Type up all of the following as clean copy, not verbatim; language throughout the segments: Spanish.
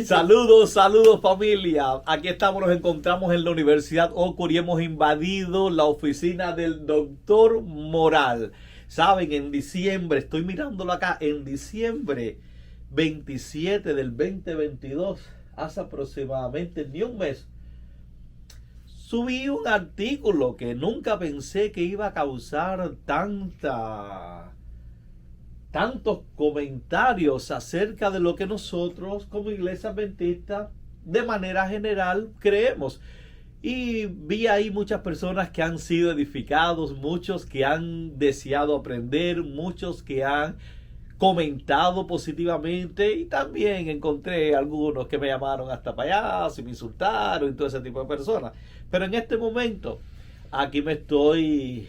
Saludos, saludos familia. Aquí estamos, nos encontramos en la Universidad Ocorí. Hemos invadido la oficina del doctor Moral. Saben, en diciembre, estoy mirándolo acá, en diciembre 27 del 2022, hace aproximadamente ni un mes, subí un artículo que nunca pensé que iba a causar tantos comentarios acerca de lo que nosotros como iglesia adventista de manera general creemos. Y vi ahí muchas personas que han sido edificados, muchos que han deseado aprender, muchos que han comentado positivamente, y también encontré algunos que me llamaron hasta payaso y me insultaron y todo ese tipo de personas. Pero en este momento aquí me estoy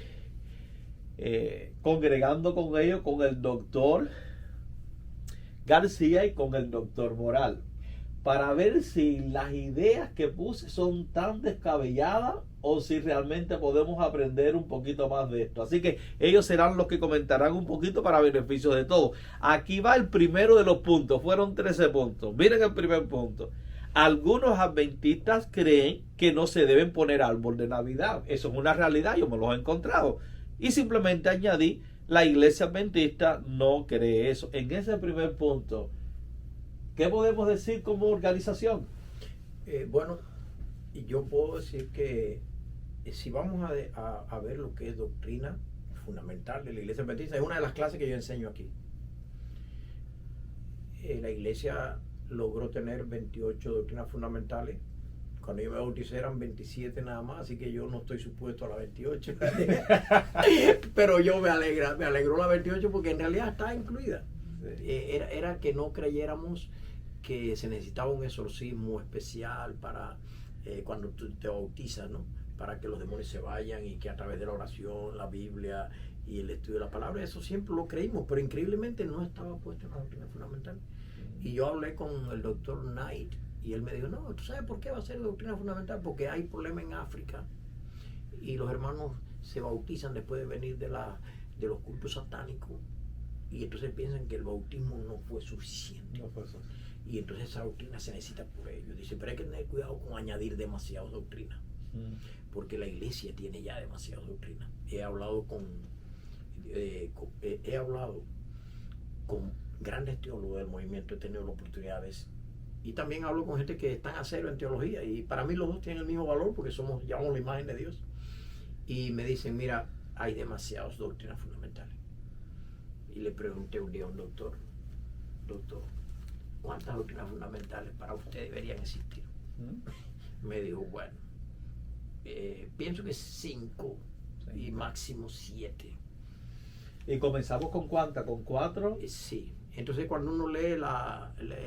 congregando con ellos, con el doctor García y con el doctor Moral, para ver si las ideas que puse son tan descabelladas o si realmente podemos aprender un poquito más de esto. Así que ellos serán los que comentarán un poquito para beneficio de todos. Aquí va el primero de los puntos. Fueron 13 puntos. Miren el primer punto. Algunos adventistas creen que no se deben poner árbol de Navidad. Eso es una realidad, yo me los he encontrado. Y simplemente añadí, la iglesia adventista no cree eso. En ese primer punto, ¿qué podemos decir como organización? Bueno, yo puedo decir que si vamos a ver lo que es doctrina fundamental de la iglesia adventista, es una de las clases que yo enseño aquí. La iglesia logró tener 28 doctrinas fundamentales. Cuando yo me bauticé eran 27 nada más, así que yo no estoy supuesto a la 28. Pero yo me alegró la 28 porque en realidad está incluida. Era que no creyéramos que se necesitaba un exorcismo especial para cuando tú te bautizas, ¿no? Para que los demonios se vayan y que a través de la oración, la Biblia y el estudio de la palabra, eso siempre lo creímos, pero increíblemente no estaba puesto en la doctrina fundamental. Y yo hablé con el doctor Knight y él me dijo, no, ¿tú sabes por qué va a ser doctrina fundamental? Porque hay problema en África y los hermanos se bautizan después de venir de los cultos satánicos y entonces piensan que el bautismo no fue suficiente. No fue eso. Y entonces esa doctrina se necesita por ellos. Dice, pero hay que tener cuidado con añadir demasiadas doctrinas, porque la iglesia tiene ya demasiadas doctrinas. He hablado con grandes teólogos del movimiento, he tenido oportunidades, y también hablo con gente que están a cero en teología, y para mí los dos tienen el mismo valor porque llevamos la imagen de Dios, y me dicen, mira, hay demasiadas doctrinas fundamentales. Y le pregunté un día a un doctor, ¿cuántas doctrinas fundamentales para usted deberían existir? Me dijo, bueno, pienso que 5 y máximo 7. ¿Y comenzamos con cuántas? ¿Con 4? Sí. Entonces cuando uno lee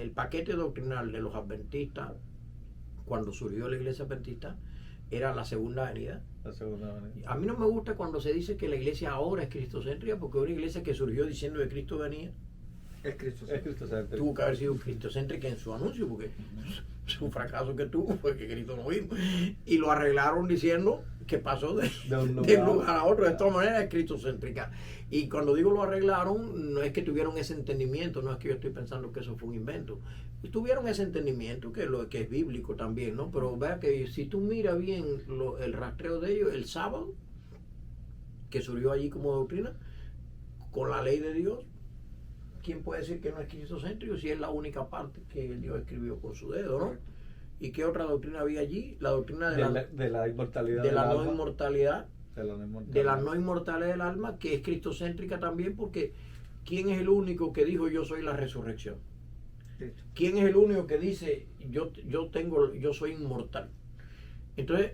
el paquete doctrinal de los adventistas, cuando surgió la iglesia adventista, era la segunda venida. La segunda venida. A mí no me gusta cuando se dice que la iglesia ahora es cristocéntrica, porque una iglesia que surgió diciendo que Cristo venía, Es cristocéntrica. tuvo que haber sido cristocéntrica en su anuncio, porque su fracaso que tuvo fue que Cristo no vino. Y lo arreglaron diciendo que pasó de un lugar a otro. De todas maneras es cristocéntrica. Y cuando digo lo arreglaron, no es que tuvieron ese entendimiento, no es que yo estoy pensando que eso fue un invento. Tuvieron ese entendimiento, que es bíblico también, ¿no? Pero vea que si tú miras bien el rastreo de ellos, el sábado, que surgió allí como doctrina, con la ley de Dios, ¿quién puede decir que no es cristocéntrico si es la única parte que Dios escribió con su dedo, ¿no? ¿Y qué otra doctrina había allí? La doctrina de la inmortalidad. De la no inmortalidad. De la no inmortalidad del alma, que es cristocéntrica también, porque ¿quién es el único que dijo yo soy la resurrección? ¿Quién es el único que dice yo soy inmortal? Entonces,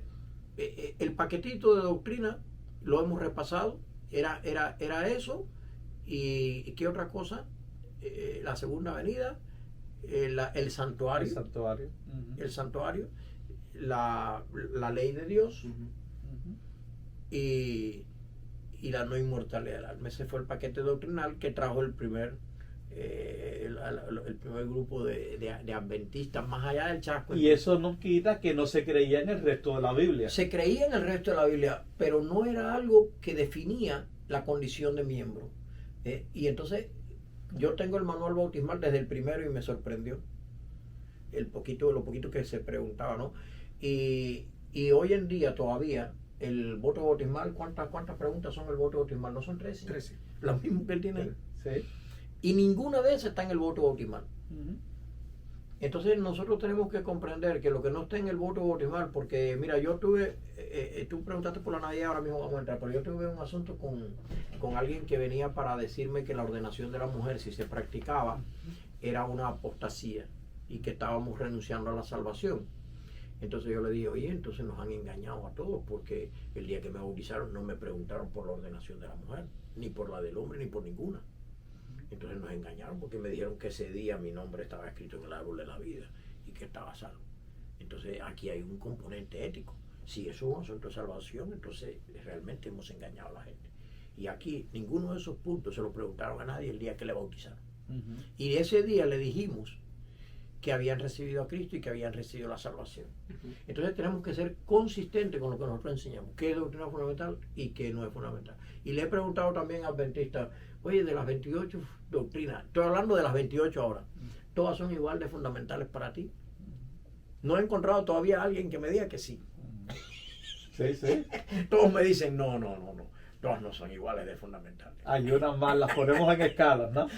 el paquetito de doctrina lo hemos repasado, era eso. ¿Y qué otra cosa? La segunda venida, el santuario, el santuario, la ley de Dios, y la no inmortalidad del alma. Ese fue el paquete doctrinal que trajo el primer grupo de adventistas más allá del chasco. Y eso no quita que no se creía en el resto de la Biblia. Se creía en el resto de la Biblia, pero no era algo que definía la condición de miembro. Y entonces yo tengo el manual bautismal desde el primero y me sorprendió. lo poquito que se preguntaba, ¿no? Y hoy en día todavía el voto bautismal, ¿cuántas preguntas son el voto bautismal? ¿No son 13? 13. Lo mismo que él tiene ahí. Sí. Y ninguna de esas está en el voto bautismal. Ujú. Entonces nosotros tenemos que comprender que lo que no está en el voto bautismal, porque mira, yo tuve, tú preguntaste por la Navidad, ahora mismo vamos a entrar, pero yo tuve un asunto con alguien que venía para decirme que la ordenación de la mujer, si se practicaba, era una apostasía y que estábamos renunciando a la salvación. Entonces yo le dije, oye, entonces nos han engañado a todos, porque el día que me bautizaron no me preguntaron por la ordenación de la mujer, ni por la del hombre, ni por ninguna. Entonces nos engañaron porque me dijeron que ese día mi nombre estaba escrito en el árbol de la vida y que estaba salvo. Entonces aquí hay un componente ético. Si eso es un asunto de salvación, entonces realmente hemos engañado a la gente. Y aquí ninguno de esos puntos se lo preguntaron a nadie el día que le bautizaron. Ujú. Y ese día le dijimos que habían recibido a Cristo y que habían recibido la salvación. Entonces tenemos que ser consistentes con lo que nosotros enseñamos, qué es doctrina fundamental y qué no es fundamental. Y le he preguntado también a adventistas, oye, de las 28 doctrinas, estoy hablando de las 28 ahora, ¿todas son igual de fundamentales para ti? No he encontrado todavía a alguien que me diga que sí. Sí, sí. Todos me dicen, no, todas no son iguales de fundamentales. Hay unas más, las ponemos en escalas, ¿no?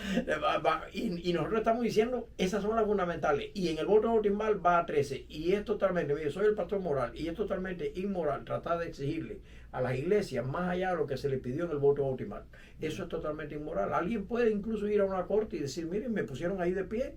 Y nosotros estamos diciendo, esas son las fundamentales. Y en el voto bautismal va a 13. Y es totalmente, mire, soy el pastor moral, y es totalmente inmoral tratar de exigirle a las iglesias más allá de lo que se le pidió en el voto bautismal. Eso es totalmente inmoral. Alguien puede incluso ir a una corte y decir, miren, me pusieron ahí de pie,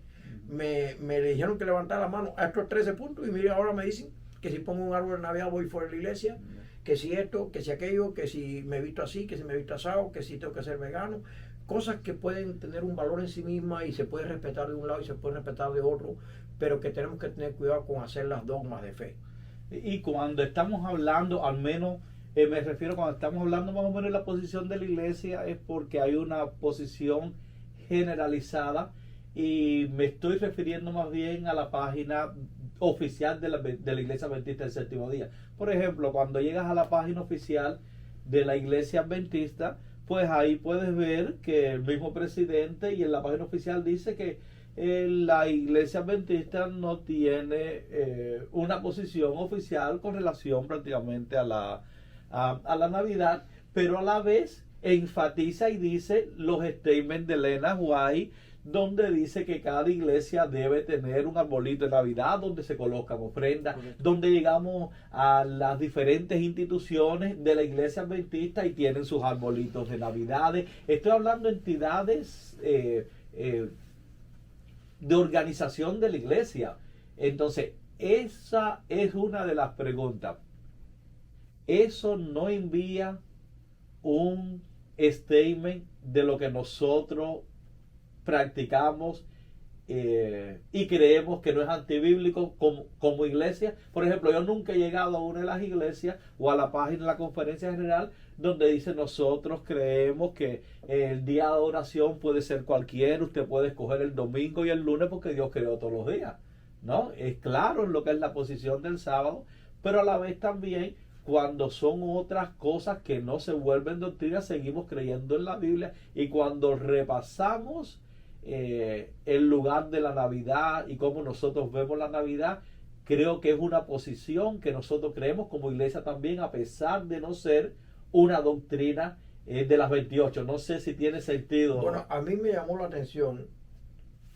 me dijeron que levantara la mano a estos 13 puntos, y mire, ahora me dicen que si pongo un árbol de Navidad voy fuera de la iglesia, que si esto, que si aquello, que si me he visto así, que si me he visto asado, que si tengo que ser vegano, cosas que pueden tener un valor en sí mismas y se puede respetar de un lado y se puede respetar de otro, pero que tenemos que tener cuidado con hacer las dogmas de fe. Y cuando estamos hablando, al menos me refiero cuando estamos hablando más o menos de la posición de la iglesia, es porque hay una posición generalizada, y me estoy refiriendo más bien a la página oficial de la Iglesia Adventista del Séptimo Día. Por ejemplo, cuando llegas a la página oficial de la Iglesia Adventista, pues ahí puedes ver que el mismo presidente, y en la página oficial dice que la Iglesia Adventista no tiene una posición oficial con relación prácticamente a la Navidad, pero a la vez enfatiza y dice los statements de Elena White, donde dice que cada iglesia debe tener un arbolito de Navidad donde se colocan ofrendas, Correcto. donde llegamos a las diferentes instituciones de la iglesia adventista y tienen sus arbolitos de Navidades. Estoy hablando de entidades de organización de la iglesia. Entonces, esa es una de las preguntas. Eso no envía un statement de lo que nosotros practicamos y creemos que no es antibíblico como iglesia. Por ejemplo, yo nunca he llegado a una de las iglesias o a la página de la conferencia general donde dice nosotros creemos que el día de oración puede ser cualquiera, usted puede escoger el domingo y el lunes porque Dios creó todos los días, ¿no? Es claro en lo que es la posición del sábado, pero a la vez también cuando son otras cosas que no se vuelven doctrina, seguimos creyendo en la Biblia. Y cuando repasamos el lugar de la Navidad y cómo nosotros vemos la Navidad, creo que es una posición que nosotros creemos como iglesia también, a pesar de no ser una doctrina de las 28. No sé si tiene sentido. Bueno, a mí me llamó la atención,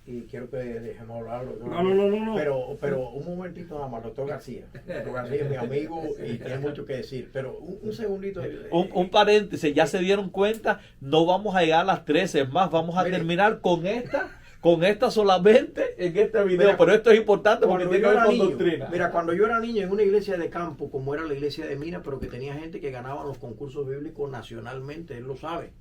y quiero que dejemos hablarlo. No. Pero un momentito nada más, doctor García. Doctor García es mi amigo y tiene mucho que decir. Pero un segundito. Un paréntesis, ya se dieron cuenta, no vamos a llegar a las 13, es más, vamos a Mire, terminar con esta solamente en este video. Mira, pero esto es importante porque Cuando tiene yo que ver era con niño, doctrina. mira, cuando yo era niño en una iglesia de campo, como era la iglesia de Mina, pero que tenía gente que ganaba los concursos bíblicos nacionalmente, él lo sabe.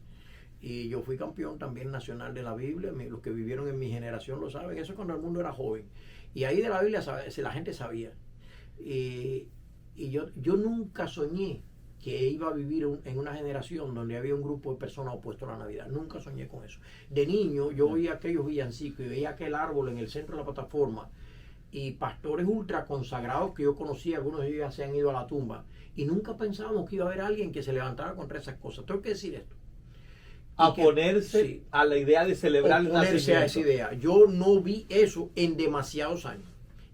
Y yo fui campeón también nacional de la Biblia, los que vivieron en mi generación lo saben, eso es cuando el mundo era joven. Y ahí de la Biblia la gente sabía. Y yo nunca soñé que iba a vivir en una generación donde había un grupo de personas opuestos a la Navidad. Nunca soñé con eso. De niño yo oía aquellos villancicos y veía aquel árbol en el centro de la plataforma y pastores ultra consagrados que yo conocía, algunos de ellos ya se han ido a la tumba, y nunca pensábamos que iba a haber alguien que se levantara contra esas cosas. Tengo que decir esto. A ponerse a la idea de celebrar el oponerse a nacimiento. esa idea. Yo no vi eso en demasiados años.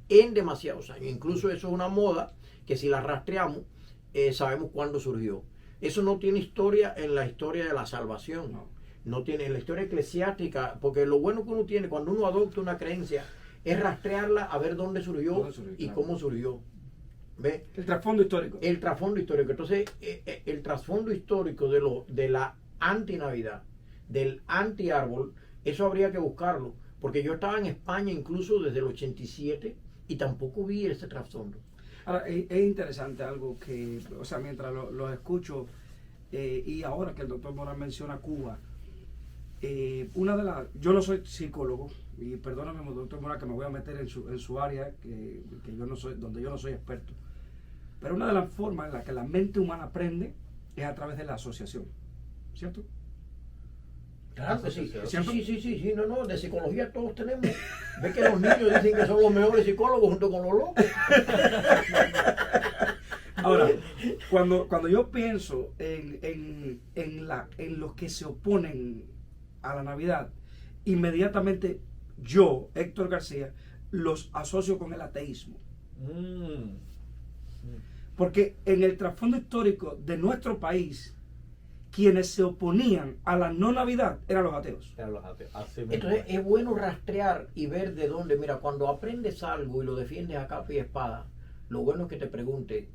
en demasiados años. Incluso eso es una moda que si la rastreamos, sabemos cuándo surgió. Eso no tiene historia en la historia de la salvación. No tiene en la historia eclesiástica, porque lo bueno que uno tiene cuando uno adopta una creencia es rastrearla a ver dónde surgió y cómo surgió. ¿Ve? El trasfondo histórico. El trasfondo histórico. Entonces, el trasfondo histórico de la anti-Navidad, del anti-árbol, eso habría que buscarlo. Porque yo estaba en España incluso desde el 87 y tampoco vi ese trasfondo. Ahora, es interesante algo que, o sea, mientras los escucho, y ahora que el doctor Morán menciona Cuba, una de las, yo no soy psicólogo, y perdóname, doctor Morán, que me voy a meter en su área, que yo no soy, donde yo no soy experto, pero una de las formas en las que la mente humana aprende es a través de la asociación, ¿cierto? Claro que sí. ¿Cierto? Sí, no, de psicología todos tenemos. Ve que los niños dicen que son los mejores psicólogos junto con los locos. Ahora, cuando yo pienso en los que se oponen a la Navidad, inmediatamente yo, Héctor García, los asocio con el ateísmo. Porque en el trasfondo histórico de nuestro país, quienes se oponían a la no Navidad eran los ateos. Así mismo. Entonces es bueno rastrear y ver de dónde. Mira, cuando aprendes algo y lo defiendes a capa y espada, lo bueno es que te pregunte,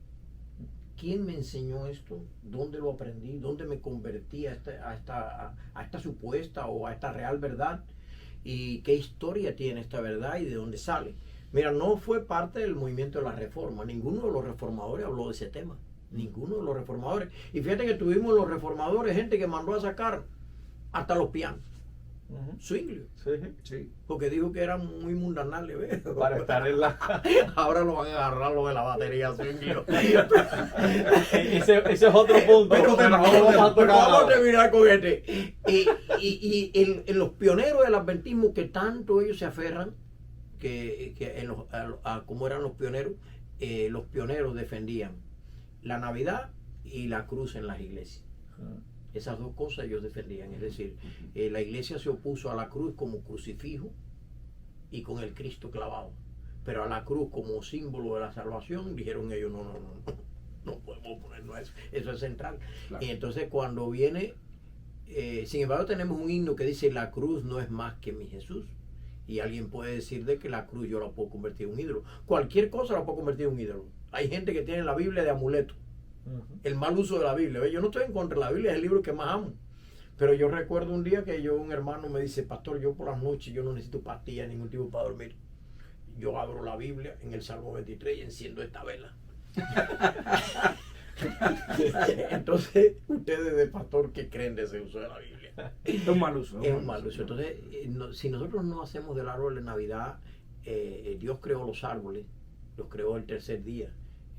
¿quién me enseñó esto? ¿Dónde lo aprendí? ¿Dónde me convertí a esta supuesta o a esta real verdad? ¿Y qué historia tiene esta verdad y de dónde sale? Mira, no fue parte del movimiento de la Reforma. Ninguno de los reformadores habló de ese tema. Ninguno de los reformadores. Y fíjate que tuvimos los reformadores, gente que mandó a sacar hasta los pianos. Zwingli. Sí. Porque dijo que eran muy mundanales, ¿ves? Para estar en la... Ahora lo van a agarrar lo de la batería Zwingli. ese es otro punto. Vamos a terminar con este. Y en los pioneros del adventismo, que tanto ellos se aferran, como eran los pioneros defendían la Navidad y la cruz en las iglesias. Esas dos cosas ellos defendían. Es decir, la iglesia se opuso a la cruz como crucifijo y con el Cristo clavado. Pero a la cruz como símbolo de la salvación, dijeron ellos, no podemos ponernos eso. Eso es central. Claro. Y entonces cuando viene, sin embargo tenemos un himno que dice, la cruz no es más que mi Jesús. Y alguien puede decir de que la cruz yo la puedo convertir en un ídolo. Cualquier cosa la puedo convertir en un ídolo. Hay gente que tiene la Biblia de amuleto. El mal uso de la Biblia. Yo no estoy en contra de la Biblia, es el libro que más amo. Pero yo recuerdo un día que un hermano me dice, pastor, yo por las noches yo no necesito pastillas ningún tipo para dormir. Yo abro la Biblia en el Salmo 23 y enciendo esta vela. Entonces, ustedes de pastor, ¿qué creen de ese uso de la Biblia? Es un mal uso. Es un mal uso. Entonces, si nosotros no hacemos del árbol de Navidad, Dios creó los árboles, los creó el tercer día.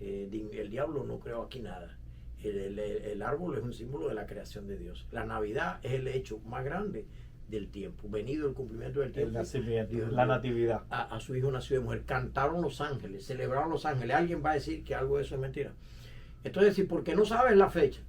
El diablo no creó aquí nada. El árbol es un símbolo de la creación de Dios. La Navidad es el hecho más grande del tiempo. Venido el cumplimiento del tiempo. El nacimiento, Dios, la natividad. A su hijo nació de mujer. Cantaron los ángeles, celebraron los ángeles. Alguien va a decir que algo de eso es mentira. Entonces, si porque no sabes la fecha,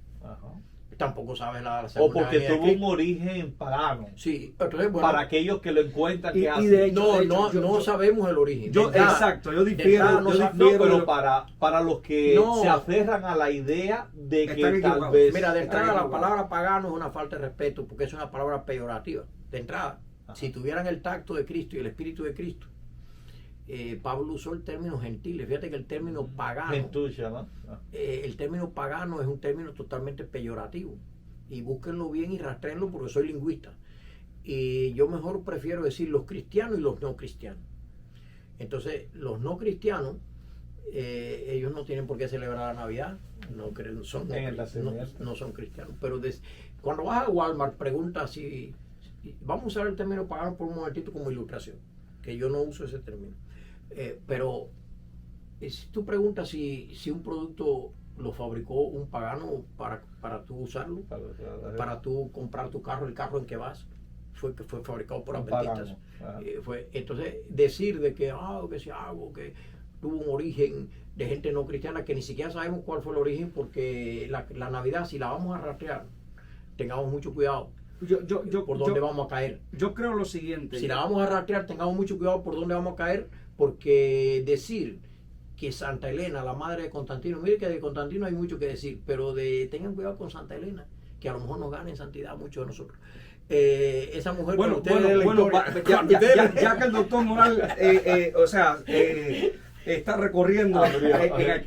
tampoco sabes la o porque tuvo un origen pagano. Sí, entonces, bueno, para aquellos que lo encuentran, que hacen. de hecho, no sabemos el origen. Exacto, yo difiero. Pero para los que se aferran a la idea de que tal vez... Mira, de entrada la palabra pagano es una falta de respeto, porque es una palabra peyorativa. De entrada, si tuvieran el tacto de Cristo y el espíritu de Cristo, Pablo usó el término gentiles. Fíjate que el término pagano, gentucha, ¿no? El término pagano es un término totalmente peyorativo. Y búsquenlo bien y rastrenlo porque soy lingüista. Y yo mejor prefiero decir los cristianos y los no cristianos. Entonces, los no cristianos, ellos no tienen por qué celebrar la Navidad. No son cristianos. Pero cuando vas a Walmart, pregunta si... Vamos a usar el término pagano por un momentito como ilustración, que yo no uso ese término. Pero si tú preguntas si un producto lo fabricó un pagano para tú usarlo, para tú comprar tu carro, el carro en que vas, fue fabricado por adventistas. Entonces, decir de que si algo que tuvo un origen de gente no cristiana, que ni siquiera sabemos cuál fue el origen, porque la Navidad, si la vamos a rastrear, tengamos mucho cuidado. Por dónde vamos a caer. Yo creo lo siguiente. Si la vamos a rastrear, tengamos mucho cuidado por dónde vamos a caer, porque decir que Santa Elena, la madre de Constantino, mire que de Constantino hay mucho que decir, pero tengan cuidado con Santa Elena, que a lo mejor nos gana en santidad mucho de nosotros. Esa mujer, Bueno, cuando ustedes leen la historia, ya que el doctor Moral, está recorriendo,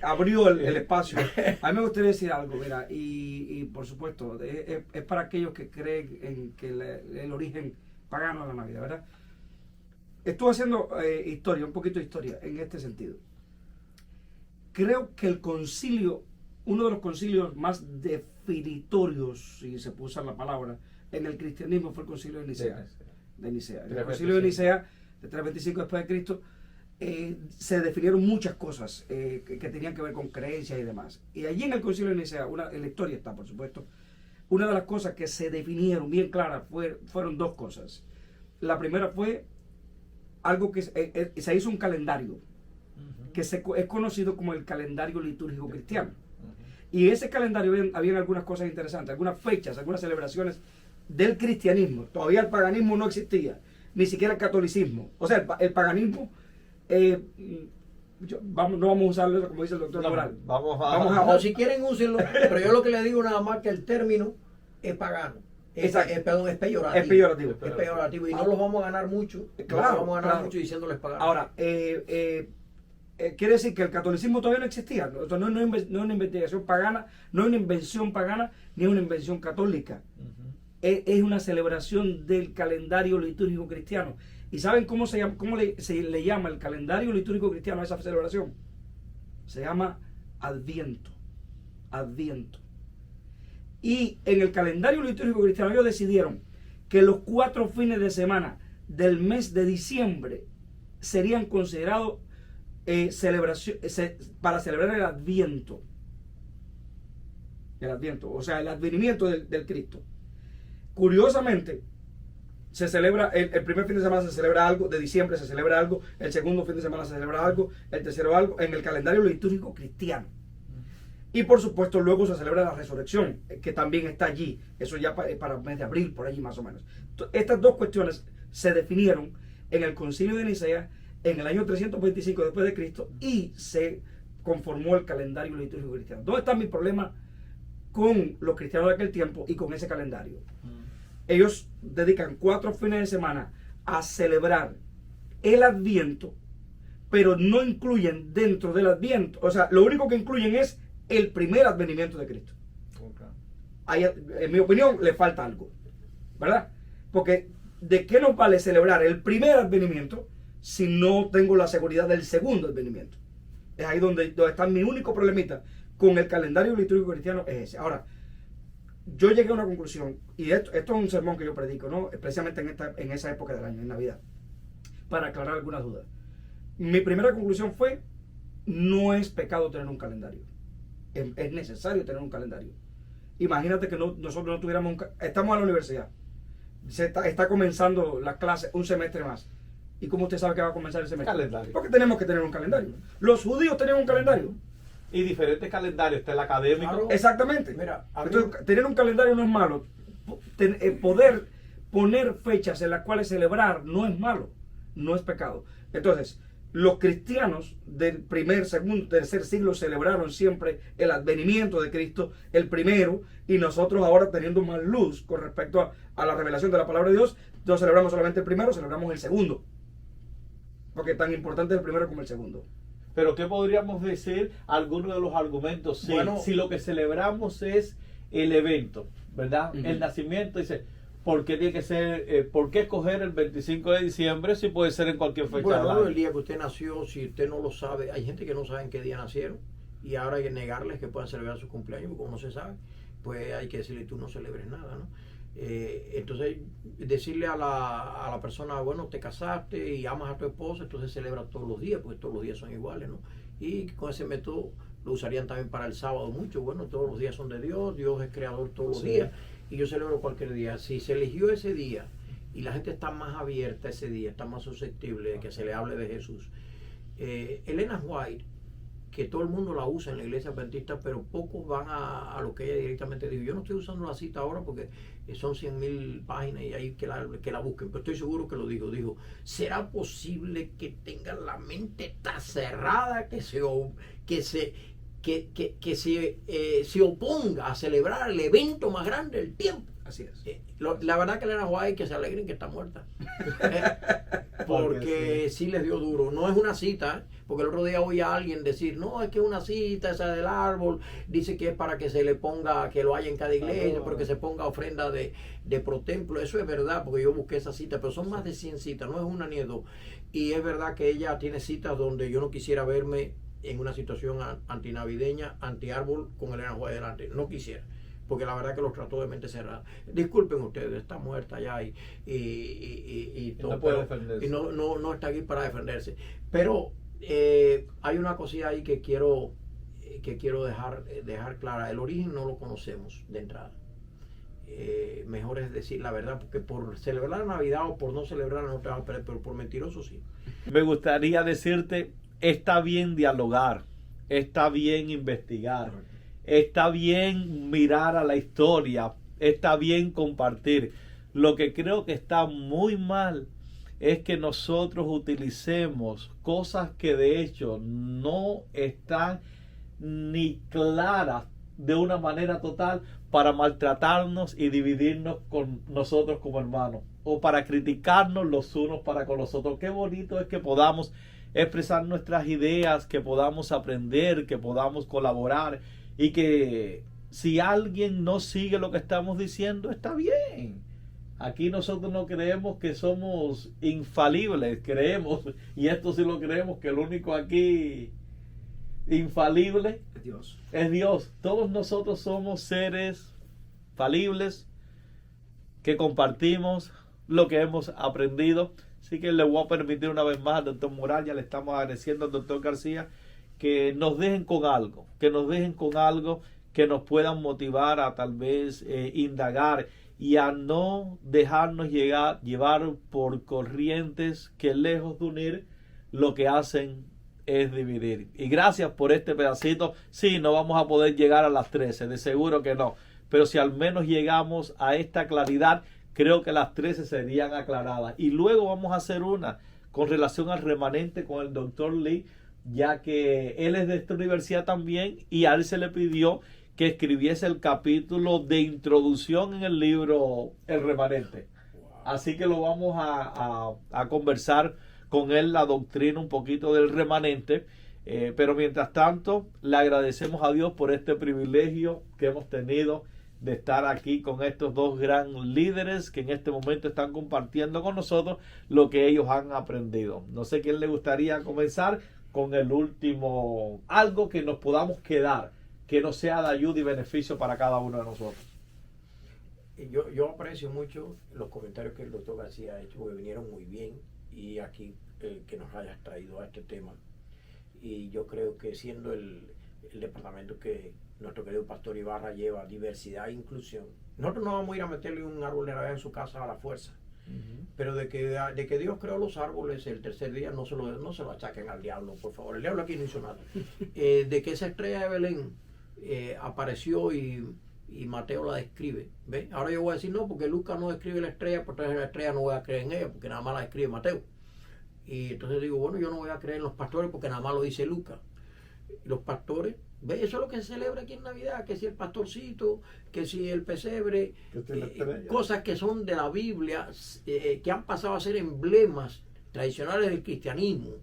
abrió el espacio. A mí me gustaría decir algo, mira, y por supuesto, es para aquellos que creen en que el origen pagano de la Navidad, ¿verdad? Estuve haciendo historia, un poquito de historia en este sentido. Creo que el concilio, uno de los concilios más definitorios, si se puede usar la palabra, en el cristianismo fue el concilio de Nicea. En el concilio de Nicea, de 325 después de Cristo, se definieron muchas cosas que tenían que ver con creencias y demás. Y allí en el concilio de Nicea, en la historia está, por supuesto, una de las cosas que se definieron bien claras fueron dos cosas. La primera fue algo que se hizo un calendario, que es conocido como el calendario litúrgico cristiano. Y ese calendario habían algunas cosas interesantes, algunas fechas, algunas celebraciones del cristianismo. Todavía el paganismo no existía, ni siquiera el catolicismo. O sea, el paganismo, no vamos a usarlo como dice el doctor Moral. O si quieren úsenlo, pero yo lo que le digo nada más que el término es pagano. Perdón, es peyorativo. Es peyorativo y no los vamos a ganar mucho. Claro, no vamos a ganar mucho diciéndoles pagano. Ahora, quiere decir que el catolicismo todavía no existía. Esto no es una investigación pagana, no es una invención pagana, ni es una invención católica. Es una celebración del calendario litúrgico cristiano. ¿Y saben cómo se le llama el calendario litúrgico cristiano a esa celebración? Se llama Adviento. Adviento. Y en el calendario litúrgico cristiano ellos decidieron que los 4 fines de semana del mes de diciembre serían considerados para celebrar el Adviento. El Adviento, o sea, el advenimiento del Cristo. Curiosamente, se celebra, el primer fin de semana se celebra algo, de diciembre se celebra algo, el segundo fin de semana se celebra algo, el tercero algo, en el calendario litúrgico cristiano. Y por supuesto luego se celebra la resurrección, que también está allí, eso ya para el mes de abril, por allí más o menos. Estas dos cuestiones se definieron en el concilio de Nicea en el año 325 después de Cristo y se conformó el calendario litúrgico cristiano. ¿Dónde está mi problema con los cristianos de aquel tiempo y con ese calendario? Ellos dedican 4 fines de semana a celebrar el Adviento, pero no incluyen dentro del Adviento, o sea, lo único que incluyen es el primer advenimiento de Cristo. Ahí, en mi opinión, le falta algo, ¿verdad? Porque ¿de qué nos vale celebrar el primer advenimiento si no tengo la seguridad del segundo advenimiento? Es ahí donde está mi único problemita con el calendario litúrgico cristiano, es ese. Ahora, yo llegué a una conclusión, y esto es un sermón que yo predico, ¿no? Especialmente en esa época del año, en Navidad, para aclarar algunas dudas. Mi primera conclusión fue: no es pecado tener un calendario. Es necesario tener un calendario. Imagínate que nosotros no tuviéramos estamos en la universidad, está comenzando las clases, un semestre más. ¿Y cómo usted sabe que va a comenzar el semestre? Calendario. Porque tenemos que tener un calendario. Los judíos tenían un calendario. Y diferentes calendarios, está el académico. Claro. Exactamente. Mira, entonces, tener un calendario no es malo. Poder poner fechas en las cuales celebrar no es malo, no es pecado. Entonces, los cristianos del primer, segundo, tercer siglo celebraron siempre el advenimiento de Cristo, el primero, y nosotros ahora, teniendo más luz con respecto a la revelación de la palabra de Dios, no celebramos solamente el primero, celebramos el segundo. Porque tan importante es el primero como el segundo. Pero ¿qué podríamos decir? Algunos de los argumentos. Si lo que celebramos es el evento, ¿verdad? El nacimiento, dice, ¿por qué tiene que ser, por qué escoger el 25 de diciembre si puede ser en cualquier fecha del año? El día que usted nació, si usted no lo sabe, hay gente que no sabe en qué día nacieron y ahora hay que negarles que puedan celebrar su cumpleaños, porque como no se sabe, pues hay que decirle, tú no celebres nada, ¿no? Entonces, decirle a la persona, bueno, te casaste y amas a tu esposa, entonces celebra todos los días, porque todos los días son iguales, ¿no? Y con ese método lo usarían también para el sábado mucho. Bueno, todos los días son de Dios, Dios es creador todos los días, y yo celebro cualquier día. Si se eligió ese día y la gente está más abierta ese día, está más susceptible de que se le hable de Jesús. Elena White que todo el mundo la usa en la iglesia adventista, pero pocos van a lo que ella directamente dijo. Yo no estoy usando la cita ahora porque son 100,000 páginas y hay que la busquen, pero estoy seguro que lo dijo. Dijo, ¿será posible que tengan la mente tan cerrada que se oponga a celebrar el evento más grande del tiempo? Así es. La verdad que Elena White, que se alegren que está muerta. Porque sí les dio duro. No es una cita, porque el otro día oí a alguien decir, no, es que una cita, esa del árbol, dice que es para que se le ponga, que lo haya en cada iglesia, porque se ponga ofrenda de pro templo. Eso es verdad, porque yo busqué esa cita, pero son más de 100 citas, no es una ni es dos. Y es verdad que ella tiene citas donde yo no quisiera verme en una situación antinavideña, anti-árbol, con Elena White delante. No quisiera, porque la verdad que los trató de mente cerrada. Disculpen ustedes, está muerta ya y todo, no puede defenderse. Y no está aquí para defenderse. Pero hay una cosilla ahí que quiero dejar clara. El origen no lo conocemos de entrada. Mejor es decir la verdad, porque por celebrar la Navidad o por no celebrarla no te vas a perder, pero por mentiroso sí. Me gustaría decirte, está bien dialogar, está bien investigar, está bien mirar a la historia, está bien compartir. Lo que creo que está muy mal es que nosotros utilicemos cosas que de hecho no están ni claras de una manera total para maltratarnos y dividirnos con nosotros como hermanos, o para criticarnos los unos para con los otros. Qué bonito es que podamos expresar nuestras ideas, que podamos aprender, que podamos colaborar, y que si alguien no sigue lo que estamos diciendo, está bien. Aquí nosotros no creemos que somos infalibles, creemos, y esto sí lo creemos, que el único aquí infalible Dios. Es Dios. Todos nosotros somos seres falibles que compartimos lo que hemos aprendido. Así que le voy a permitir una vez más al doctor Moral, ya le estamos agradeciendo al doctor García, que nos dejen con algo, que nos puedan motivar a tal vez indagar y a no dejarnos llevar por corrientes que lejos de unir lo que hacen es dividir. Y gracias por este pedacito. Sí, no vamos a poder llegar a las 13, de seguro que no, pero si al menos llegamos a esta claridad, creo que las 13 serían aclaradas. Y luego vamos a hacer una con relación al remanente con el doctor Lee, ya que él es de esta universidad también, y a él se le pidió que escribiese el capítulo de introducción en el libro El Remanente. Así que lo vamos a conversar con él, la doctrina un poquito del remanente. Pero mientras tanto, le agradecemos a Dios por este privilegio que hemos tenido de estar aquí con estos dos gran líderes que en este momento están compartiendo con nosotros lo que ellos han aprendido. No sé quién le gustaría comenzar con el último, algo que nos podamos quedar, que no sea de ayuda y beneficio para cada uno de nosotros. Yo aprecio mucho los comentarios que el doctor García ha hecho, porque vinieron muy bien, y aquí que nos hayas traído a este tema. Y yo creo que siendo el departamento que nuestro querido pastor Ibarra lleva, diversidad e inclusión, nosotros no vamos a ir a meterle un árbol de Navidad en su casa a la fuerza. Pero de que Dios creó los árboles el tercer día, no se lo achaquen al diablo, por favor. El diablo aquí no hizo nada. De que esa estrella de Belén apareció y Mateo la describe. ¿Ve? Ahora yo voy a decir no, porque Lucas no describe la estrella, porque la estrella no voy a creer en ella, porque nada más la describe Mateo. Y entonces digo, bueno, yo no voy a creer en los pastores porque nada más lo dice Lucas. Los pastores, ¿ve? Eso es lo que se celebra aquí en Navidad, que si el pastorcito, que si el pesebre, cosas que son de la Biblia, que han pasado a ser emblemas tradicionales del cristianismo,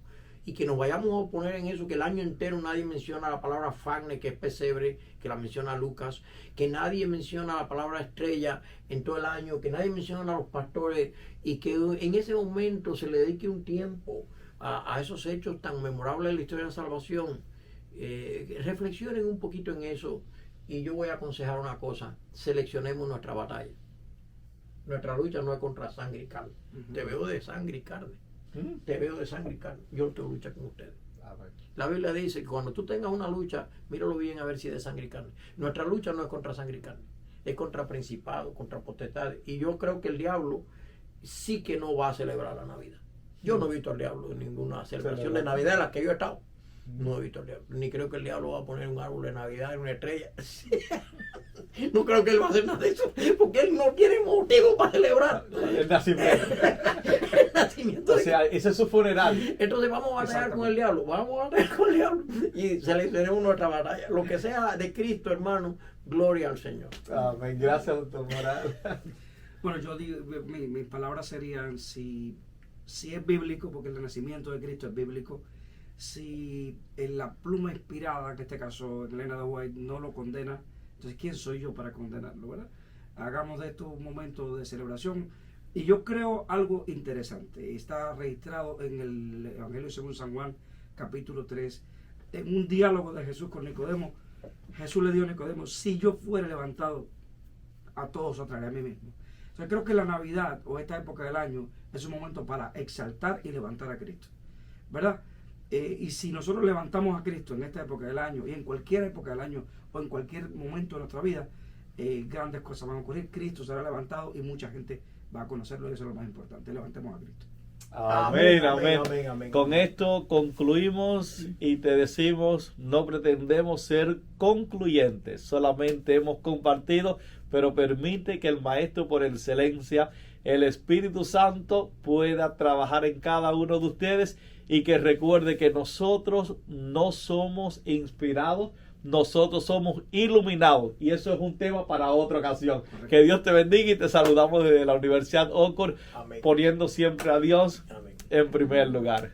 y que nos vayamos a oponer en eso, que el año entero nadie menciona la palabra fagne, que es pesebre, que la menciona Lucas, que nadie menciona la palabra estrella en todo el año, que nadie menciona a los pastores, y que en ese momento se le dedique un tiempo a esos hechos tan memorables de la historia de la salvación. Reflexionen un poquito en eso, y yo voy a aconsejar una cosa: seleccionemos nuestra batalla. Nuestra lucha no es contra sangre y carne. Te veo de sangre y carne. Te veo de sangre y carne. Yo no tengo lucha con ustedes. La Biblia dice que cuando tú tengas una lucha, míralo bien a ver si es de sangre y carne. Nuestra lucha no es contra sangre y carne, es contra principados, contra potestades. Y yo creo que el diablo sí que no va a celebrar la Navidad. Yo no he visto al diablo en ninguna celebración de Navidad en la que yo he estado. No he visto el diablo. Ni creo que el diablo va a poner un árbol de Navidad en una estrella. No creo que él va a hacer nada de eso. Porque él no tiene motivo para celebrar El nacimiento. el nacimiento. O sea, ese es su funeral. Entonces vamos a batallar con el diablo. Vamos a batallar con el diablo. Y seleccionemos nuestra batalla. Lo que sea de Cristo, hermano, gloria al Señor. Amén. Gracias, doctor Moral. Bueno, yo digo, mis palabras serían, si es bíblico, porque el nacimiento de Cristo es bíblico, si en la pluma inspirada, en este caso Elena de White, no lo condena, entonces ¿quién soy yo para condenarlo, verdad? Hagamos de esto un momento de celebración. Y yo creo algo interesante, está registrado en el Evangelio según San Juan, capítulo 3, en un diálogo de Jesús con Nicodemo. Jesús le dijo a Nicodemo: si yo fuera levantado, a todos os traeré a mí mismo. O sea, creo que la Navidad o esta época del año es un momento para exaltar y levantar a Cristo, ¿verdad? Y si nosotros levantamos a Cristo en esta época del año y en cualquier época del año o en cualquier momento de nuestra vida, grandes cosas van a ocurrir. Cristo será levantado y mucha gente va a conocerlo, y eso es lo más importante. Levantemos a Cristo. Amén, amén, amén, amén. Con esto concluimos y te decimos, no pretendemos ser concluyentes, solamente hemos compartido, pero permite que el Maestro por excelencia, el Espíritu Santo, pueda trabajar en cada uno de ustedes, y que recuerde que nosotros no somos inspirados, nosotros somos iluminados, y eso es un tema para otra ocasión. Correcto. Que Dios te bendiga, y te saludamos desde la Universidad Oxford, Amén. poniendo siempre a Dios Amén. en primer lugar.